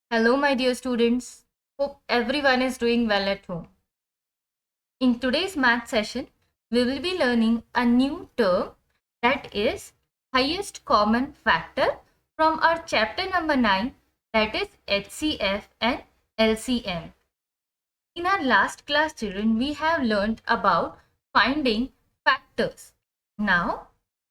Hello, my dear students. Hope everyone is doing well at home. In today's math session, we will be learning a new term that is highest common factor from our chapter number 9, that is HCF and LCM. In our last class, children, we have learned about finding factors. Now,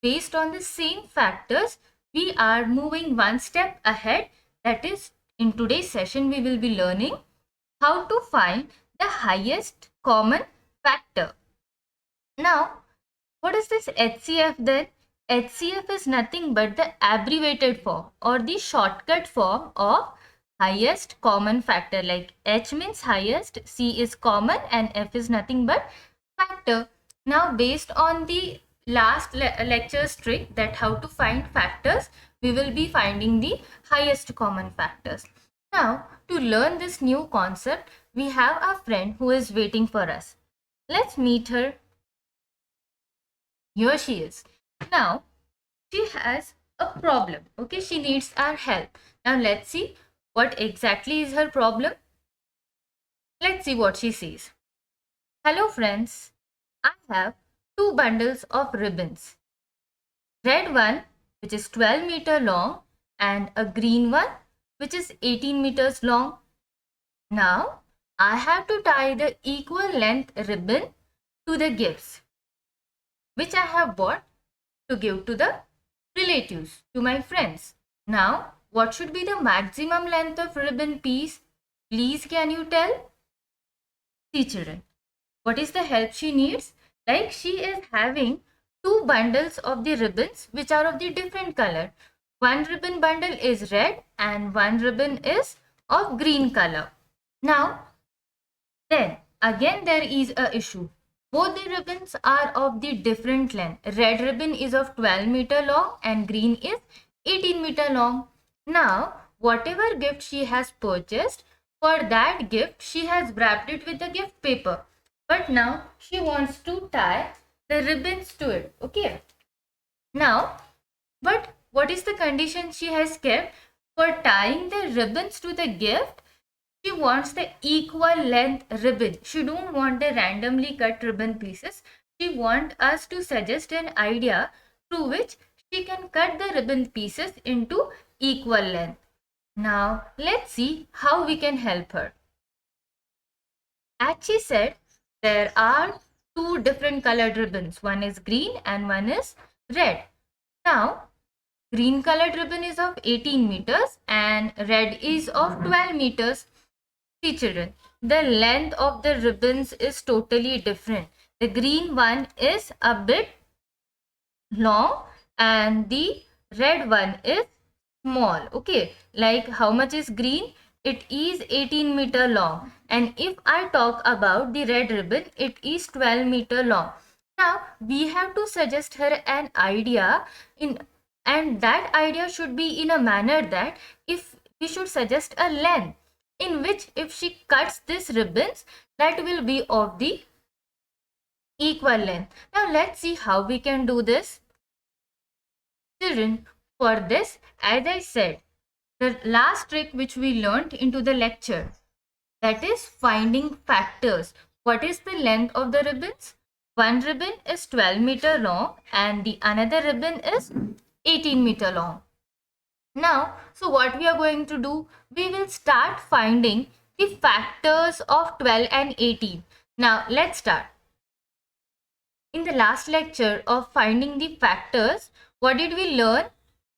based on the same factors, we are moving one step ahead. That is, in today's session, we will be learning how to find the highest common factor. Now, what is this HCF then? HCF is nothing but the abbreviated form or the shortcut form of highest common factor. Like H means highest, C is common, and F is nothing but factor. Now, based on the last lecture's trick that how to find factors, we will be finding the highest common factors. Now, to learn this new concept, we have a friend who is waiting for us. Let's meet her. Here she is. Now, she has a problem. Okay, she needs our help. Now, let's see what exactly is her problem. Let's see what she says. Hello, friends. I have two bundles of ribbons. Red one, which is 12 meter long, and a green one, which is 18 meters long. Now, I have to tie the equal length ribbon to the gifts, which I have bought to give to the relatives, to my friends. Now, what should be the maximum length of ribbon piece? Please, can you tell? See, children, what is the help she needs? Like she is having two bundles of the ribbons which are of the different color. One ribbon bundle is red and one ribbon is of green color. Now, then again there is a issue. Both the ribbons are of the different length. Red ribbon is of 12 meter long and green is 18 meter long. Now, whatever gift she has purchased, for that gift she has wrapped it with the gift paper. But now she wants to tie the ribbons to it. Okay. Now, but what is the condition she has kept? For tying the ribbons to the gift, she wants the equal length ribbon. She don't want the randomly cut ribbon pieces. She wants us to suggest an idea through which she can cut the ribbon pieces into equal length. Now, let's see how we can help her. As she said, there are two different colored ribbons. One is green and one is red. Now, green colored ribbon is of 18 meters and red is of 12 meters. See, children, the length of the ribbons is totally different. The green one is a bit long and the red one is small. Okay, like how much is green? It is 18 meter long. And if I talk about the red ribbon, it is 12 meter long. Now, we have to suggest her an idea and that idea should be in a manner that if we should suggest a length in which if she cuts these ribbons, that will be of the equal length. Now let's see how we can do this. Children, for this, as I said, the last trick which we learned into the lecture, that is finding factors. What is the length of the ribbons? One ribbon is 12 meter long and the another ribbon is 18 meter long. Now, so what we are going to do, we will start finding the factors of 12 and 18. Now, let's start. In the last lecture of finding the factors, what did we learn?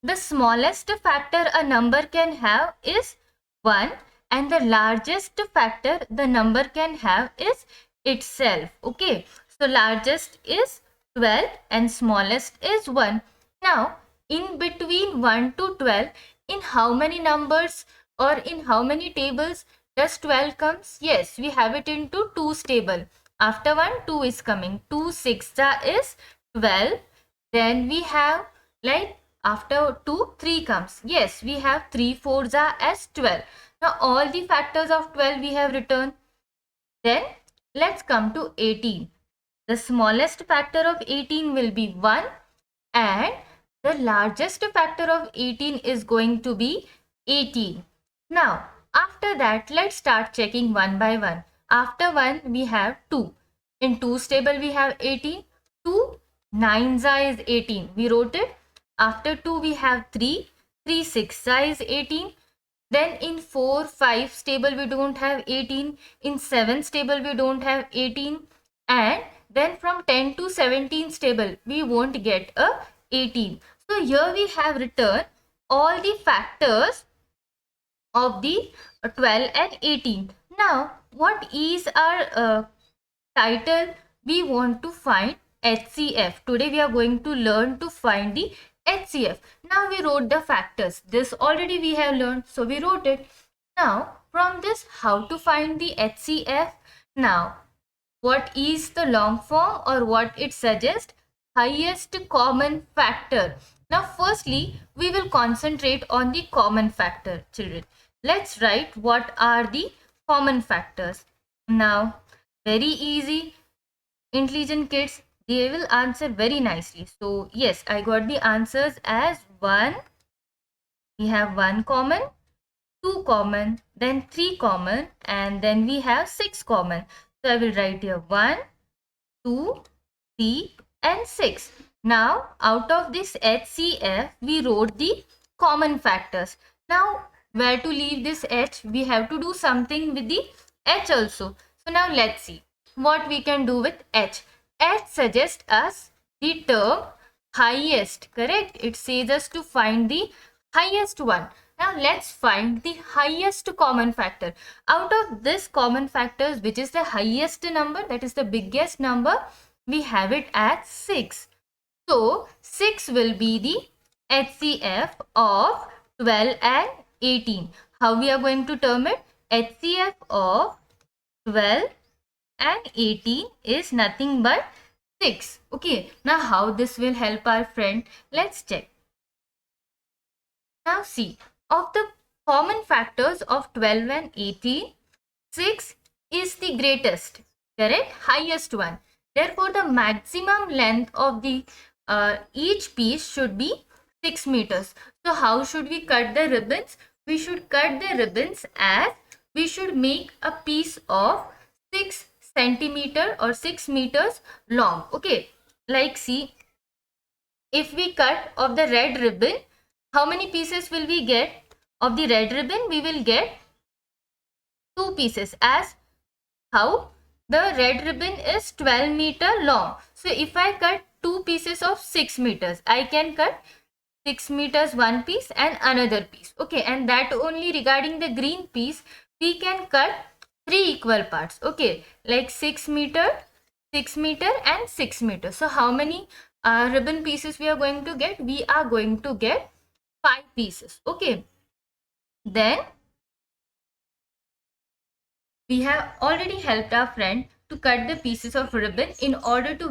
The smallest factor a number can have is 1 and the largest factor the number can have is itself. Okay, so largest is 12 and smallest is 1. Now, in between 1 to 12, in how many numbers or in how many tables does 12 comes? Yes, we have it into 2's table. After 1, 2 is coming. 2 6 is 12. Then we have like after 2, 3 comes. Yes, we have 3 4 as 12. Now all the factors of 12 we have written. Then let's come to 18. The smallest factor of 18 will be 1 and the largest factor of 18 is going to be 18. Now, after that, let's start checking one by one. After 1, we have 2. In 2's table, we have 18. 2, 9 is 18. We wrote it. After 2, we have 3. 3, 6 is 18. Then in 4, 5's table, we don't have 18. In 7's table, we don't have 18. And then from 10 to 17's table, we won't get a 18. So here we have written all the factors of the 12 and 18. Now, what is our title? We want to find HCF. Today we are going to learn to find the HCF. Now we wrote the factors. This already we have learned, so we wrote it. Now, from this, how to find the HCF? Now, what is the long form or what it suggests? Highest common factor. Now, firstly, we will concentrate on the common factor, children. Let's write what are the common factors. Now, very easy. Intelligent kids, they will answer very nicely. So, yes, I got the answers as 1. We have 1 common, 2 common, then 3 common, and then we have 6 common. So, I will write here 1, 2, 3, and 6. Now, out of this HCF, we wrote the common factors. Now, where to leave this H? We have to do something with the H also. So, now let's see what we can do with H. H suggests us the term highest, correct? It says us to find the highest one. Now let's find the highest common factor. Out of this common factors, which is the highest number, that is the biggest number, we have it at 6. So 6 will be the HCF of 12 and 18. How we are going to term it? HCF of 12 and 18 is nothing but 6. Okay, now how this will help our friend? Let's check. Now see, of the common factors of 12 and 18, 6 is the greatest, correct? Highest one. Therefore, the maximum length of the each piece should be 6 meters. So, how should we cut the ribbons? We should cut the ribbons as we should make a piece of 6 centimeter or 6 meters long. Okay, like see, if we cut of the red ribbon, how many pieces will we get? Of the red ribbon, we will get 2 pieces. As how? The red ribbon is 12 meter long. So if I cut 2 pieces of 6 meters, I can cut 6 meters one piece and another piece. Okay, and that only regarding the green piece, we can cut 3 equal parts. Okay, like 6 meter, 6 meter and 6 meter. So how many ribbon pieces we are going to get? We are going to get 5 pieces. Okay, then we have already helped our friend to cut the pieces of ribbon in order to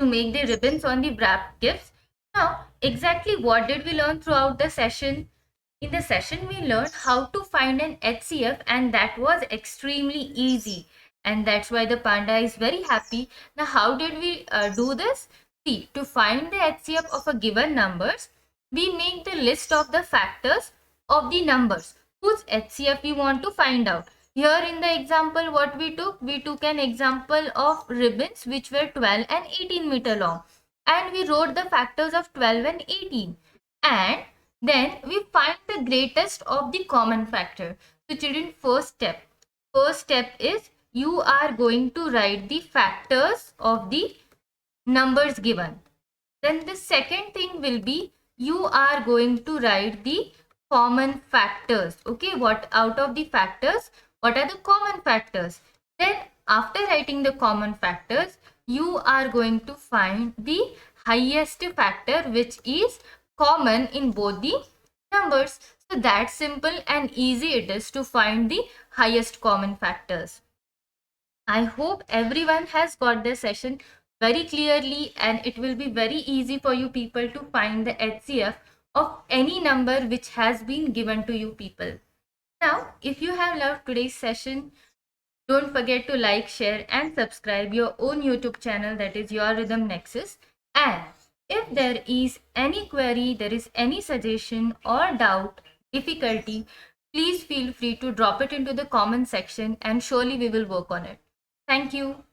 make the ribbons on the wrapped gifts. Now, exactly what did we learn throughout the session? In the session, we learned how to find an HCF, and that was extremely easy. And that's why the panda is very happy. Now, how did we do this? See, to find the HCF of a given numbers, we make the list of the factors of the numbers whose HCF we want to find out. Here in the example what we took an example of ribbons which were 12 and 18 meter long, and we wrote the factors of 12 and 18, and then we find the greatest of the common factor. So children, first step is you are going to write the factors of the numbers given. Then the second thing will be you are going to write the common factors. Okay, what out of the factors, what are the common factors? Then after writing the common factors, you are going to find the highest factor which is common in both the numbers. So that simple and easy it is to find the highest common factors. I hope everyone has got the session very clearly, and it will be very easy for you people to find the HCF of any number which has been given to you people. Now, if you have loved today's session, don't forget to like, share and subscribe your own YouTube channel, that is Your Rhythm Nexus. And if there is any query, there is any suggestion or doubt, difficulty, please feel free to drop it into the comment section and surely we will work on it. Thank you.